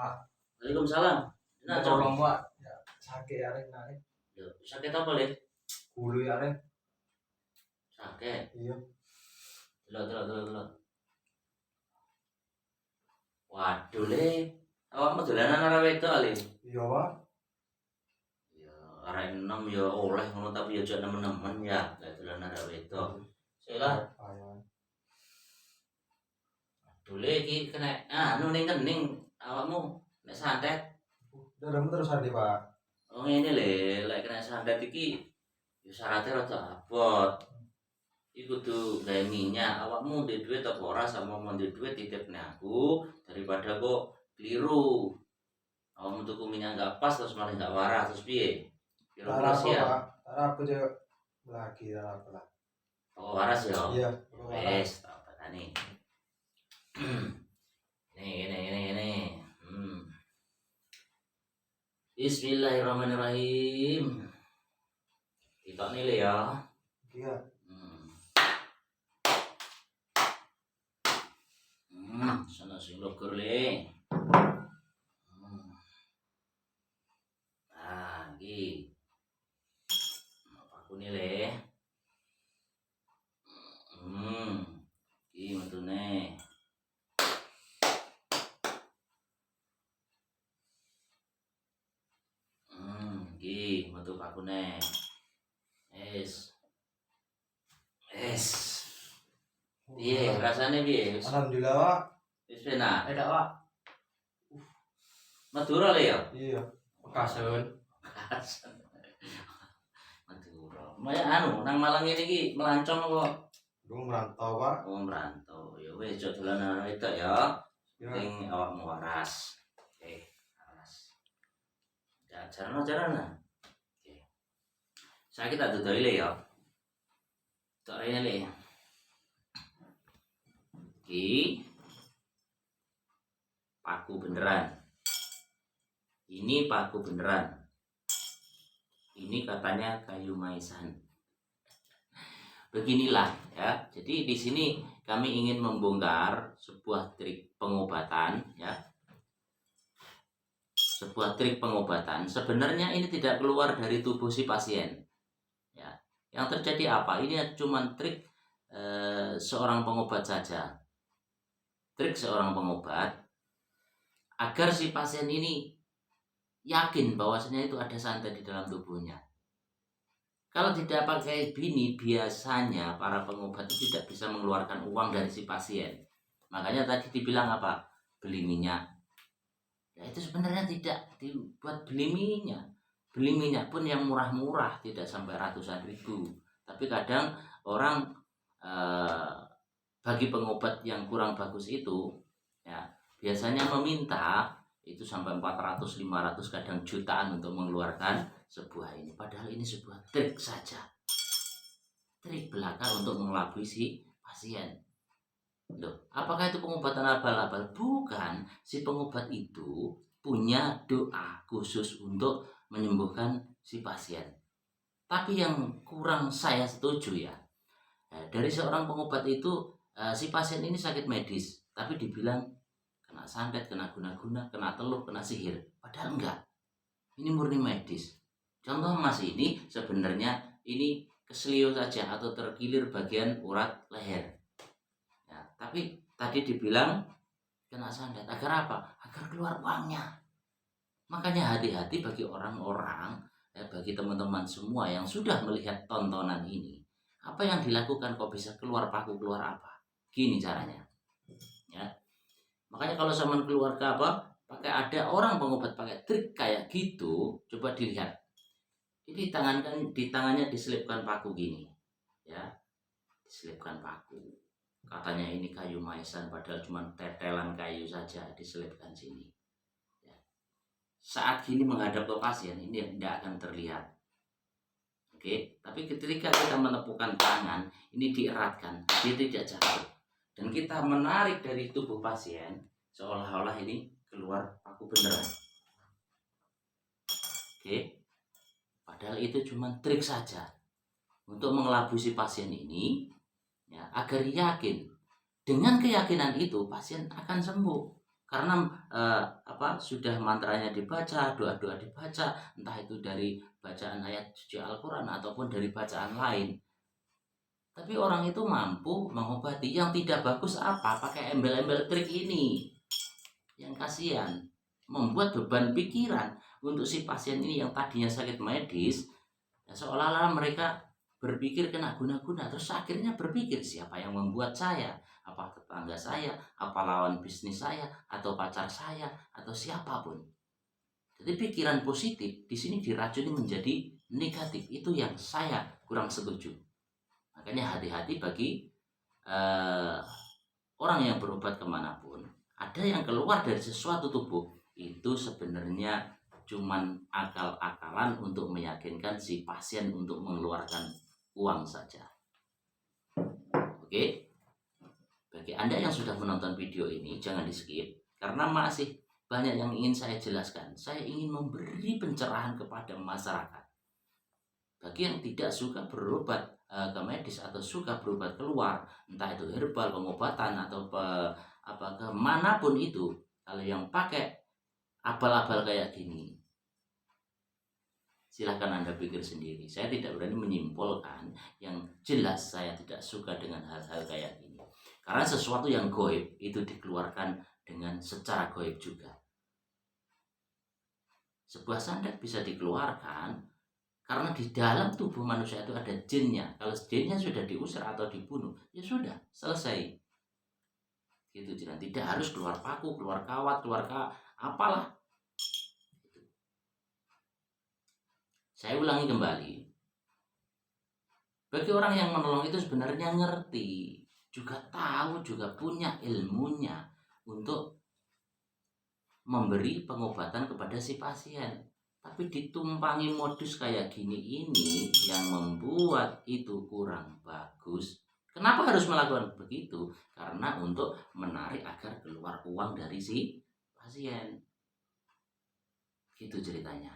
Pak. Waalaikumsalam. Nah, tolong Pak. Ya, sakit arek narik. Yo, sakit apa, Le? Gulu arek. Sakit. Iya. Delok. Waduh, Le. Awakmu dolanan karo wedok, Le? Iya, Pak. Ya, arek enom ya oleh ngono tapi ya aja nemen-nemen ya. Lah dolanan karo wedok. Selah. Aduh, Le iki kena anu ning kening awakmu nek santet. Dalam terus hati, Pak. Oh ngene Le, lek kena santet iki ya syaratnya rada abot. Iku kudu gawe minyak, awakmu ndek duit apa ora sama mau ndek duit titipne aku daripada kok keliru. Awakmu tuku minyak enggak pas terus malah enggak waras terus piye? Kira-kira Tarap, ya. Pak. Tarap aja lagi tarap lah. Oh waras ya? Iya, wes tak patani. Ini. Bismillahirrahmanirrahim. Kita nilai ya. Iya. Sana sing logur le. Nah, iki. Aku nilai. Iki metune. Iki metu pakune. Es. Piye rasane piye? Alhamdulillah, Pak. Wis penak. Edak, Pak. Madura le ya? Iya. Kasun. Madura. Maya anu nang Malang ini iki melancong kok. Lu merantau, Pak. Oh merantau. Ya wis aja dolanan wedok ya. Ya. Ning awakmu waras. Oke, waras. Jarana. Oke. Saiki tak dodoli le ya. Tak rene le. Iki paku beneran. Ini paku beneran. Ini katanya kayu maisan. Beginilah ya. Jadi di sini kami ingin membongkar sebuah trik pengobatan ya. Sebuah trik pengobatan. Sebenarnya ini tidak keluar dari tubuh si pasien. Ya. Yang terjadi apa? Ini cuma trik seorang pengobat saja. Trik seorang pengobat agar si pasien ini yakin bahwasanya itu ada santet di dalam tubuhnya. Kalau tidak pakai bini, biasanya para pengobat itu tidak bisa mengeluarkan uang dari si pasien. Makanya tadi dibilang apa? Beli minyak. Ya itu sebenarnya tidak dibuat beli minyak. Beli minyak pun yang murah-murah, tidak sampai ratusan ribu. Tapi kadang orang bagi pengobat yang kurang bagus itu ya biasanya meminta itu sampai 400, 500 kadang jutaan untuk mengeluarkan sebuah ini. Padahal ini sebuah trik saja. Trik belaka untuk mengelabui si pasien. Loh, apakah itu pengobatan abal-abal? Bukan. Si pengobat itu punya doa khusus untuk menyembuhkan si pasien. Tapi yang kurang saya setuju ya. Dari seorang pengobat itu si pasien ini sakit medis, tapi dibilang kena santet, kena guna-guna, kena teluh, kena sihir. Padahal enggak. Ini murni medis. Contoh Mas ini sebenarnya ini keselio saja atau terkilir bagian urat leher. Ya, tapi tadi dibilang kena santet. Agar apa? Agar keluar uangnya. Makanya hati-hati bagi orang-orang, bagi teman-teman semua yang sudah melihat tontonan ini. Apa yang dilakukan kok bisa keluar paku, keluar apa? Gini caranya. Ya. Makanya kalau sama keluarga pakai ada orang pengobat pakai trik kayak gitu, coba dilihat. Ini di tangannya diselipkan paku gini. Ya. Diselipkan paku. Katanya ini kayu maisan padahal cuma tetelan kayu saja diselipkan sini. Ya. Saat gini menghadap ke pasien ini tidak akan terlihat. Oke, tapi ketika kita menepukkan tangan, ini dieratkan, dia tidak jatuh. Dan kita menarik dari tubuh pasien, seolah-olah ini keluar paku beneran. Oke, padahal itu cuma trik saja untuk mengelabui si pasien ini, ya, agar yakin. Dengan keyakinan itu pasien akan sembuh. karena sudah mantranya dibaca, doa-doa dibaca, entah itu dari bacaan ayat suci Al-Quran ataupun dari bacaan lain. Tapi orang itu mampu mengobati. Yang tidak bagus apa? Pakai embel-embel trik ini. Yang kasihan, membuat beban pikiran untuk si pasien ini yang tadinya sakit medis, ya seolah-olah mereka berpikir kena guna-guna, terus akhirnya berpikir siapa yang membuat saya, apa tetangga saya, apa lawan bisnis saya, atau pacar saya, atau siapapun. Jadi pikiran positif di sini diracuni menjadi negatif. Itu yang saya kurang setuju. Makanya hati-hati bagi orang yang berobat kemanapun. Ada yang keluar dari sesuatu tubuh itu sebenarnya cuman akal-akalan untuk meyakinkan si pasien untuk mengeluarkan uang saja. Oke, bagi Anda yang sudah menonton video ini jangan di skip karena masih banyak yang ingin saya jelaskan. Saya ingin memberi pencerahan kepada masyarakat. Bagi yang tidak suka berobat ke medis atau suka berobat keluar, entah itu herbal, pengobatan atau kemanapun itu, kalau yang pakai abal-abal kayak gini, silahkan Anda pikir sendiri. Saya tidak berani menyimpulkan, yang jelas saya tidak suka dengan hal-hal kayak gini. Karena sesuatu yang goib itu dikeluarkan dengan secara goib juga. Sebuah santet bisa dikeluarkan karena di dalam tubuh manusia itu ada jinnya. Kalau jinnya sudah diusir atau dibunuh, ya sudah, selesai. Gitu, tidak harus keluar paku, keluar kawat, keluar apalah. Saya ulangi kembali. Bagi orang yang menolong itu sebenarnya ngerti, juga tahu, juga punya ilmunya untuk memberi pengobatan kepada si pasien. Tapi ditumpangi modus kayak gini ini yang membuat itu kurang bagus. Kenapa harus melakukan begitu? Karena untuk menarik agar keluar uang dari si pasien. Gitu ceritanya.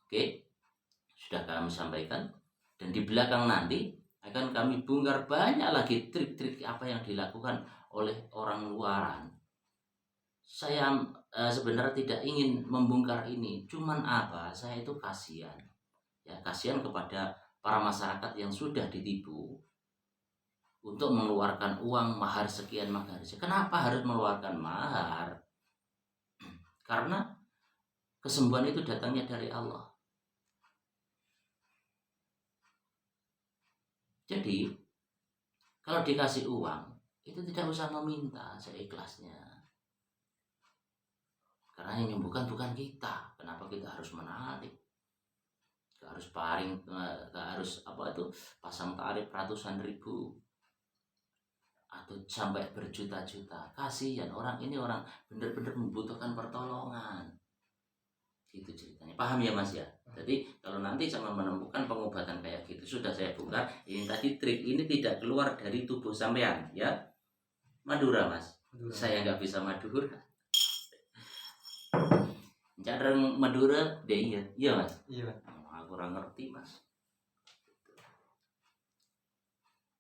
Oke, sudah kami sampaikan. Dan di belakang nanti akan kami bongkar banyak lagi trik-trik apa yang dilakukan oleh orang luaran. Saya sebenarnya tidak ingin membongkar ini, cuman saya itu kasihan. Ya, kasihan kepada para masyarakat yang sudah ditipu untuk mengeluarkan uang mahar sekian mahar. Kenapa harus mengeluarkan mahar? Karena kesembuhan itu datangnya dari Allah. Jadi kalau dikasih uang itu tidak usah meminta, seikhlasnya. Karena yang menyembuhkan bukan kita. Kenapa kita harus menarik? Gak harus paring, gak harus pasang tarif ratusan ribu atau sampai berjuta-juta. Kasihan orang ini, orang benar-benar membutuhkan pertolongan. Gitu ceritanya. Paham ya Mas ya? Jadi kalau nanti sama menemukan pengobatan kayak gitu sudah saya buka. Ini tadi trik ini tidak keluar dari tubuh sampean ya. Madura Mas. Madura. Saya nggak bisa Madura. Cara Madura deh iya Mas. Iya. Aku kurang ngerti Mas.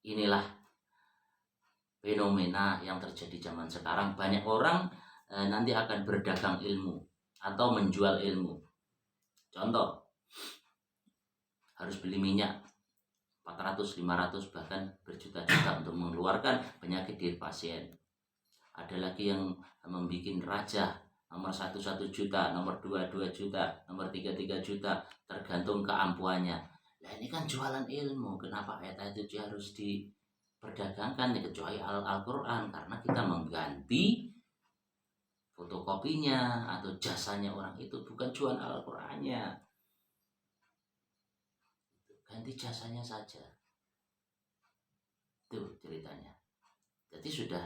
Inilah fenomena yang terjadi zaman sekarang. Banyak orang nanti akan berdagang ilmu atau menjual ilmu. Contoh, harus beli minyak 400, 500 bahkan berjuta-juta untuk mengeluarkan penyakit dari pasien. Ada lagi yang membuat raja, nomor 1 juta, nomor 2 juta, nomor 3 juta, tergantung keampuannya. Nah ini kan jualan ilmu, kenapa ayat itu harus diperdagangkan kecuali Al-Quran? Karena kita mengganti fotokopinya atau jasanya orang itu, bukan jual Al-Qurannya. Ganti jasanya saja. Itu ceritanya. Jadi sudah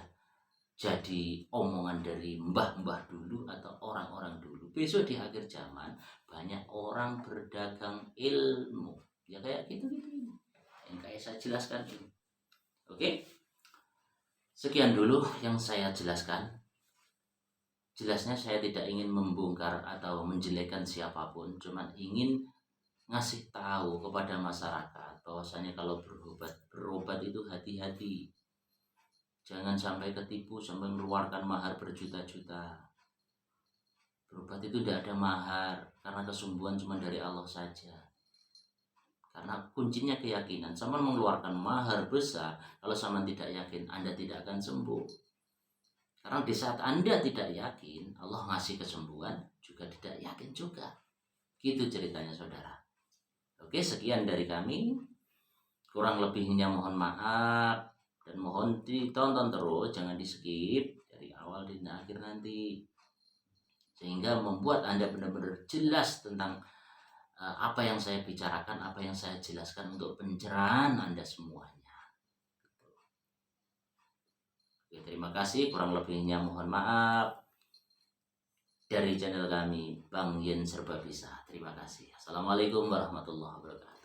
jadi omongan dari mbah-mbah dulu atau orang-orang dulu. Besok di akhir zaman banyak orang berdagang ilmu. Ya kayak gitu-gitu. Yang kayak saya jelaskan ini. Oke? Sekian dulu yang saya jelaskan. Jelasnya saya tidak ingin membongkar atau menjelekkan siapapun, cuman ingin ngasih tahu kepada masyarakat bahwasanya kalau berobat itu hati-hati. Jangan sampai ketipu sampai mengeluarkan mahar berjuta-juta. Berobat itu tidak ada mahar, karena kesembuhan cuma dari Allah saja. Karena kuncinya keyakinan. Sama mengeluarkan mahar besar, kalau sama tidak yakin, Anda tidak akan sembuh. Karena di saat Anda tidak yakin, Allah ngasih kesembuhan juga tidak yakin juga. Gitu ceritanya saudara. Oke, sekian dari kami. Kurang lebihnya mohon maaf. Dan mohon ditonton terus, jangan di skip dari awal dan akhir nanti. Sehingga membuat Anda benar-benar jelas tentang apa yang saya bicarakan, apa yang saya jelaskan untuk pencerahan Anda semuanya. Oke, terima kasih. Kurang lebihnya mohon maaf. Dari channel kami, Bang Yen Serba Bisa. Terima kasih. Assalamualaikum warahmatullahi wabarakatuh.